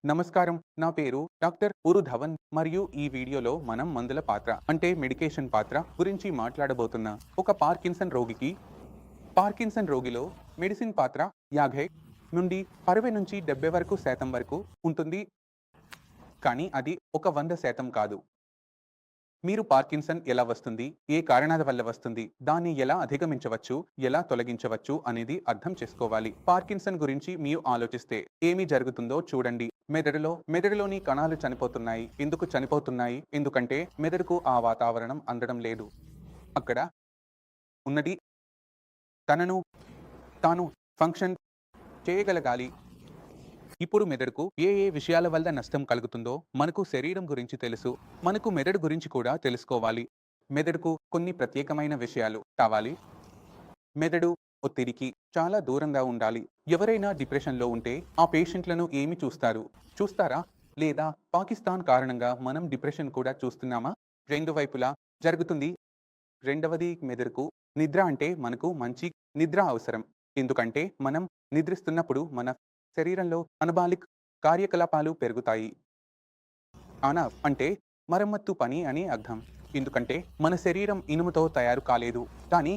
నమస్కారం. నా పేరు డాక్టర్ ఉరు ధవన్ మరియు ఈ వీడియోలో మనం మందుల పాత్ర అంటే మెడికేషన్ పాత్ర గురించి మాట్లాడబోతున్నా. ఒక పార్కిన్సన్ రోగిలో మెడిసిన్ పాత్ర 50 నుండి 60 నుంచి 70 వరకు శాతం వరకు ఉంటుంది. కానీ అది ఒక 100% కాదు. మీరు పార్కిన్సన్ ఎలా వస్తుంది? ఏ కారణాల వల్ల వస్తుంది? దాన్ని ఎలా అధిగమించవచ్చు? ఎలా తొలగించవచ్చు అనేది అర్థం చేసుకోవాలి. పార్కిన్సన్ గురించి మీరు ఆలోచిస్తే ఏమి జరుగుతుందో చూడండి. మెదడులోని కణాలు చనిపోతున్నాయి. ఎందుకు చనిపోతున్నాయి? ఎందుకంటే మెదడుకు ఆ వాతావరణం అందడం లేదు. అక్కడ ఉన్నది తనను తాను ఫంక్షన్ చేయగలగాలి. ఇప్పుడు మెదడుకు ఏ ఏ విషయాల వల్ల నష్టం కలుగుతుందో మనకు శరీరం గురించి తెలుసు. మనకు మెదడు గురించి కూడా తెలుసుకోవాలి. మెదడుకు కొన్ని ప్రత్యేకమైన విషయాలు కావాలి. మెదడు ఒత్తిడికి చాలా దూరంగా ఉండాలి. ఎవరైనా డిప్రెషన్‌లో ఉంటే ఆ పేషెంట్‌లను ఏమి చూస్తారా? లేదా పాకిస్తాన్ కారణంగా మనం డిప్రెషన్ కూడా చూస్తున్నామా? రెండు వైపులా జరుగుతుంది. రెండవది మెదడుకు నిద్ర అంటే మనకు మంచి నిద్ర అవసరం. ఎందుకంటే మనం నిద్రిస్తున్నప్పుడు మన శరీరంలో అనబాలిక్ కార్యకలాపాలు పెరుగుతాయి. అంటే మరమ్మత్తు పని అని అర్థం. ఎందుకంటే మన శరీరం ఇనుముతో తయారు కాలేదు. కానీ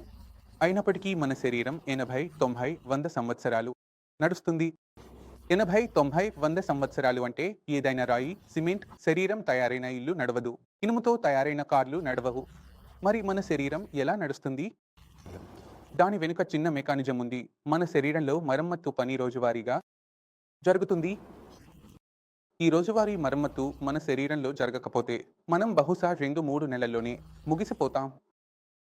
అయినప్పటికీ మన శరీరం 80, 90, 100 సంవత్సరాలు నడుస్తుంది. 80, 90, 100 సంవత్సరాలు అంటే ఏదైనా రాయి, సిమెంట్ శరీరం తయారైన ఇల్లు నడవదు. ఇనుముతో తయారైన కార్లు నడవవు. మరి మన శరీరం ఎలా నడుస్తుంది? దాని వెనుక చిన్న మెకానిజం ఉంది. మన శరీరంలో మరమ్మత్తు పని రోజువారీగా జరుగుతుంది. ఈ రోజువారీ మరమ్మత్తు మన శరీరంలో జరగకపోతే మనం బహుశా 2-3 నెలల్లోనే ముగిసిపోతాం.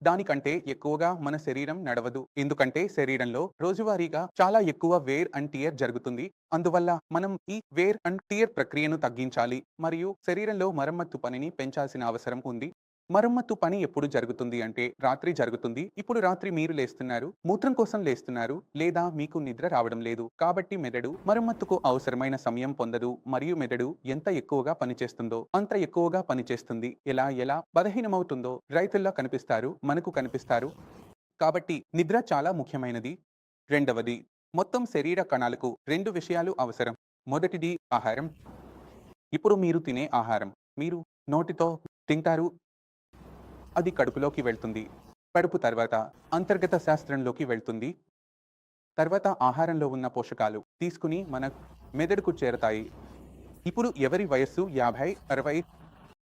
దానికంటే ఎక్కువగా మన శరీరం నడవదు. ఎందుకంటే శరీరంలో రోజువారీగా చాలా ఎక్కువ వేర్ అండ్ టియర్ జరుగుతుంది. అందువల్ల మనం ఈ వేర్ అండ్ టియర్ ప్రక్రియను తగ్గించాలి మరియు శరీరంలో మరమ్మత్తు పనిని పెంచాల్సిన అవసరం ఉంది. మరమ్మత్తు పని ఎప్పుడు జరుగుతుంది అంటే రాత్రి జరుగుతుంది. ఇప్పుడు రాత్రి మీరు లేస్తున్నారు, మూత్రం కోసం లేస్తున్నారు లేదా మీకు నిద్ర రావడం లేదు. కాబట్టి మెదడు మరమ్మత్తుకు అవసరమైన సమయం పొందదు మరియు మెదడు ఎంత ఎక్కువగా పనిచేస్తుందో అంత ఎక్కువగా పనిచేస్తుంది. ఎలా బలహీనమవుతుందో రైతుల్లా కనిపిస్తారు, మనకు కనిపిస్తారు. కాబట్టి నిద్ర చాలా ముఖ్యమైనది. రెండవది, మొత్తం శరీర కణాలకు 2 విషయాలు అవసరం. మొదటిది ఆహారం. ఇప్పుడు మీరు తినే ఆహారం మీరు నోటితో తింటారు. అది కడుపులోకి వెళ్తుంది. కడుపు తర్వాత అంతర్గత శాస్త్రంలోకి వెళ్తుంది. తర్వాత ఆహారంలో ఉన్న పోషకాలు తీసుకుని మన మెదడుకు చేరతాయి. ఇప్పుడు ఎవరి వయస్సు 50, 60,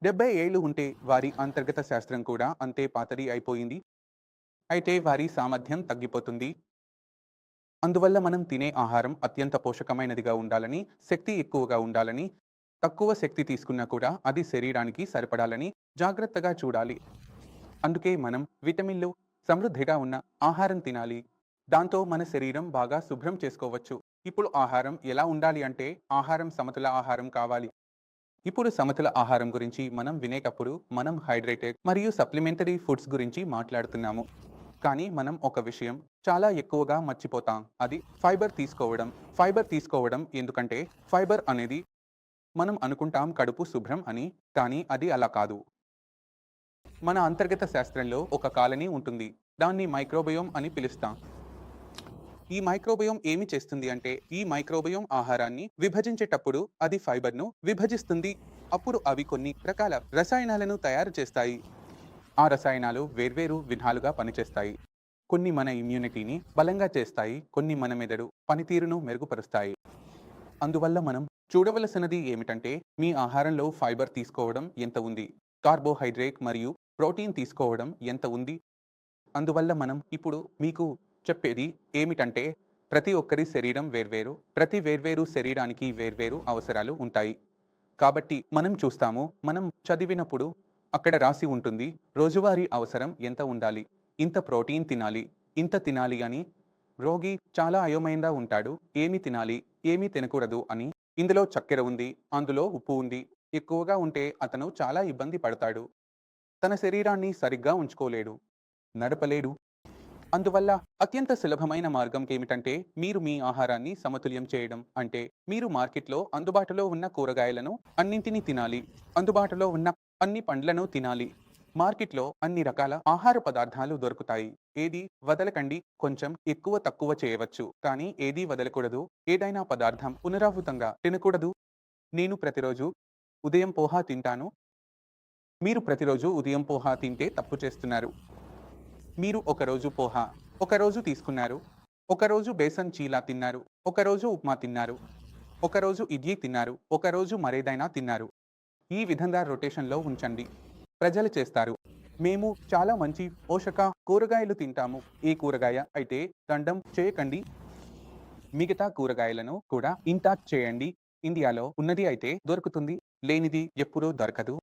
70 ఏళ్ళు ఉంటే వారి అంతర్గత శాస్త్రం కూడా అంతే పాతది అయిపోయింది. అయితే వారి సామర్థ్యం తగ్గిపోతుంది. అందువల్ల మనం తినే ఆహారం అత్యంత పోషకమైనదిగా ఉండాలని, శక్తి ఎక్కువగా ఉండాలని, తక్కువ శక్తి తీసుకున్నా కూడా అది శరీరానికి సరిపడాలని జాగ్రత్తగా చూడాలి. అందుకే మనం విటమిన్లు సమృద్ధిగా ఉన్న ఆహారం తినాలి. దాంతో మన శరీరం బాగా శుభ్రం చేసుకోవచ్చు. ఇప్పుడు ఆహారం ఎలా ఉండాలి అంటే ఆహారం సమతుల ఆహారం కావాలి. ఇప్పుడు సమతుల ఆహారం గురించి మనం వినేటప్పుడు మనం హైడ్రేటెడ్ మరియు సప్లిమెంటరీ ఫుడ్స్ గురించి మాట్లాడుతున్నాము. కానీ మనం ఒక విషయం చాలా ఎక్కువగా మర్చిపోతాం. అది ఫైబర్ తీసుకోవడం ఎందుకంటే ఫైబర్ అనేది మనం అనుకుంటాం కడుపు శుభ్రం అని, కానీ అది అలా కాదు. మన అంతర్గత శాస్త్రంలో ఒక కాలనీ ఉంటుంది. దాన్ని మైక్రోబయోమ్ అని పిలుస్తాం. ఈ మైక్రోబయోమ్ ఏమి చేస్తుంది అంటే ఈ మైక్రోబయోమ్ ఆహారాన్ని విభజించేటప్పుడు అది ఫైబర్ను విభజిస్తుంది. అప్పుడు అవి కొన్ని రకాల రసాయనాలను తయారు చేస్తాయి. ఆ రసాయనాలు వేర్వేరు విధాలుగా పనిచేస్తాయి. కొన్ని మన ఇమ్యూనిటీని బలంగా చేస్తాయి, కొన్ని మన మెదడు పనితీరును మెరుగుపరుస్తాయి. అందువల్ల మనం చూడవలసినది ఏమిటంటే మీ ఆహారంలో ఫైబర్ తీసుకోవడం ఎంత ఉంది, కార్బోహైడ్రేట్ మరియు ప్రోటీన్ తీసుకోవడం ఎంత ఉంది. అందువల్ల మనం ఇప్పుడు మీకు చెప్పేది ఏమిటంటే ప్రతి ఒక్కరి శరీరం వేర్వేరు. ప్రతి వేర్వేరు శరీరానికి వేర్వేరు అవసరాలు ఉంటాయి. కాబట్టి మనం చూస్తాము, మనం చదివినప్పుడు అక్కడ రాసి ఉంటుంది రోజువారీ అవసరం ఎంత ఉండాలి, ఇంత ప్రోటీన్ తినాలి, ఇంత తినాలి అని. రోగి చాలా అయోమయంగా ఉంటాడు. ఏమి తినాలి, ఏమి తినకూడదు అని. ఇందులో చక్కెర ఉంది, అందులో ఉప్పు ఉంది. ఎక్కువగా ఉంటే అతను చాలా ఇబ్బంది పడతాడు. తన శరీరాన్ని సరిగ్గా ఉంచుకోలేడు, నడపలేడు. అందువల్ల అత్యంత సులభమైన మార్గం ఏమిటంటే మీరు మీ ఆహారాన్ని సమతుల్యం చేయడం. అంటే మీరు మార్కెట్లో అందుబాటులో ఉన్న కూరగాయలను అన్నింటినీ తినాలి. అందుబాటులో ఉన్న అన్ని పండ్లను తినాలి. మార్కెట్లో అన్ని రకాల ఆహార పదార్థాలు దొరుకుతాయి. ఏది వదలకండి. కొంచెం ఎక్కువ తక్కువ చేయవచ్చు, కానీ ఏది వదలకూడదు. ఏదైనా పదార్థం పునరావృతంగా తినకూడదు. నేను ప్రతిరోజు ఉదయం పోహా తింటాను. మీరు ప్రతిరోజు ఉదయం పోహా తింటే తప్పు చేస్తున్నారు. మీరు ఒకరోజు పోహా, ఒకరోజు తీసుకున్నారు. ఒకరోజు బేసన్ చీలా తిన్నారు. ఒకరోజు ఉప్మా తిన్నారు. ఒకరోజు ఇడ్లీ తిన్నారు. ఒకరోజు మరేదైనా తిన్నారు. ఈ విధంగా రొటేషన్‌లో ఉంచండి. ప్రజలు చేస్తారు. మేము చాలా మంచి పోషక కూరగాయలు తింటాము. ఏ కూరగాయ అయితే దండం చేయకండి. మిగతా కూరగాయలను కూడా ఇంటాక్ట్ చేయండి. ఇండియాలో ఉన్నది అయితే దొరుకుతుంది. లేనిది ఎప్పుడూ దొరకదు.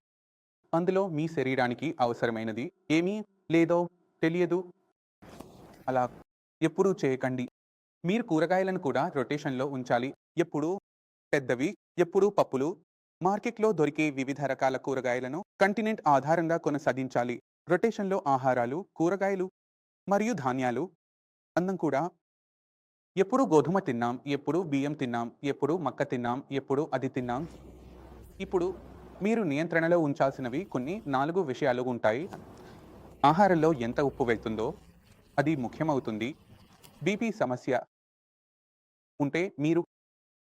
అందులో మీ శరీరానికి అవసరమైనది ఏమీ లేదో తెలియదు. అలా ఎప్పుడూ చేయకండి. మీరు కూరగాయలను కూడా రొటేషన్‌లో ఉంచాలి. ఎప్పుడూ పెద్దవి, ఎప్పుడూ పప్పులు. మార్కెట్‌లో దొరికే వివిధ రకాల కూరగాయలను కంటినెంట్ ఆధారంగా కొనసాగించాలి. రొటేషన్‌లో ఆహారాలు, కూరగాయలు మరియు ధాన్యాలు. అన్నం కూడా ఎప్పుడూ గోధుమ తిన్నాం, ఎప్పుడూ బియ్యం తిన్నాం, ఎప్పుడూ మక్క తిన్నాం, ఎప్పుడూ అది తిన్నాం. ఇప్పుడు మీరు నియంత్రణలో ఉంచాల్సినవి కొన్ని 4 విషయాలు ఉంటాయి. ఆహారంలో ఎంత ఉప్పు వెళ్తుందో అది ముఖ్యమవుతుంది. బీపీ సమస్య ఉంటే మీరు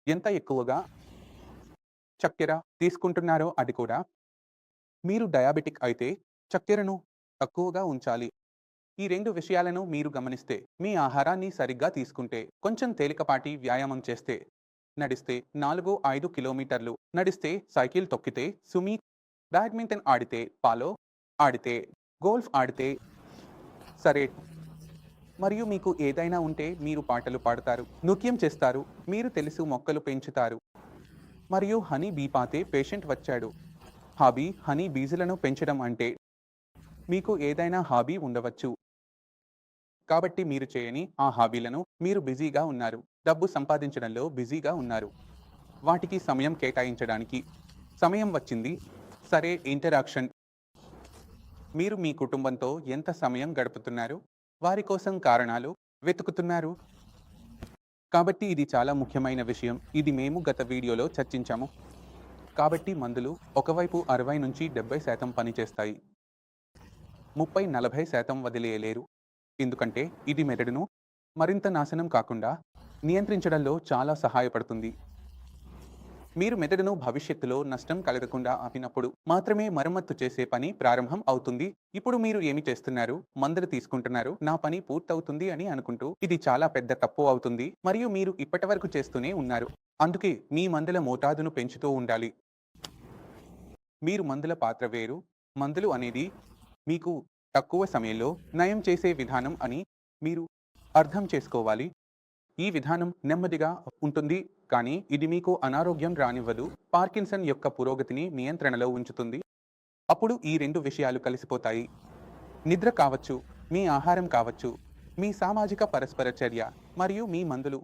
ఎంత ఎక్కువగా చక్కెర తీసుకుంటున్నారో అది కూడా. మీరు డయాబెటిక్ అయితే చక్కెరను తక్కువగా ఉంచాలి. ఈ 2 విషయాలను మీరు గమనిస్తే, మీ ఆహారాన్ని సరిగ్గా తీసుకుంటే, కొంచెం తేలికపాటి వ్యాయామం చేస్తే, నడిస్తే 4, 5 కిలోమీటర్లు నడిస్తే, సైకిల్ తొక్కితే, బ్యాడ్మింటన్ ఆడితే, పాలో ఆడితే, గోల్ఫ్ ఆడితే సరే. మరియు మీకు ఏదైనా ఉంటే మీరు పాటలు పాడతారు, నృత్యం చేస్తారు, మీరు తెలుసు మొక్కలు పెంచుతారు. మరియు హనీ బీ పాతే పేషెంట్ వచ్చాడు. హాబీ హనీ బీజులను పెంచడం అంటే మీకు ఏదైనా హాబీ ఉండవచ్చు. కాబట్టి మీరు చేయని ఆ హాబీలను మీరు బిజీగా ఉన్నారు. డబ్బు సంపాదించడంలో బిజీగా ఉన్నారు. వాటికి సమయం కేటాయించడానికి సమయం వచ్చింది. సరే, ఇంటరాక్షన్. మీరు మీ కుటుంబంతో ఎంత సమయం గడుపుతున్నారు? వారి కోసం కారణాలు వెతుకుతున్నారు. కాబట్టి ఇది చాలా ముఖ్యమైన విషయం. ఇది మేము గత వీడియోలో చర్చించాము. కాబట్టి మందులు ఒకవైపు 60-70% పనిచేస్తాయి. 30-40% వదిలేయలేరు. ఎందుకంటే ఇది మెదడును మరింత నాశనం కాకుండా నియంత్రించడంలో చాలా సహాయపడుతుంది. మీరు మెదడును భవిష్యత్తులో నష్టం కలగకుండా ఆపినప్పుడు మాత్రమే మరమ్మత్తు చేసే పని ప్రారంభం అవుతుంది. ఇప్పుడు మీరు ఏమి చేస్తున్నారు? మందులు తీసుకుంటున్నారు, నా పని పూర్తవుతుంది అని అనుకుంటూ. ఇది చాలా పెద్ద తప్పు అవుతుంది మరియు మీరు ఇప్పటివరకు చేస్తూనే ఉన్నారు. అందుకే మీ మందుల మోతాదును పెంచుతూ ఉండాలి. మీరు మందుల పాత్ర వేరు. మందులు అనేది మీకు తక్కువ సమయంలో నయం చేసే విధానం అని మీరు అర్థం చేసుకోవాలి. ఈ విధానం నెమ్మదిగా ఉంటుంది, కానీ ఇది మీకు అనారోగ్యం రానివ్వదు. పార్కిన్సన్ యొక్క పురోగతిని నియంత్రణలో ఉంచుతుంది. అప్పుడు ఈ 2 విషయాలు కలిసిపోతాయి. నిద్ర కావచ్చు, మీ ఆహారం కావచ్చు, మీ సామాజిక పరస్పర చర్య మరియు మీ మందులు.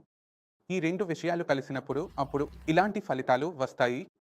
ఈ 2 విషయాలు కలిసినప్పుడు అప్పుడు ఇలాంటి ఫలితాలు వస్తాయి.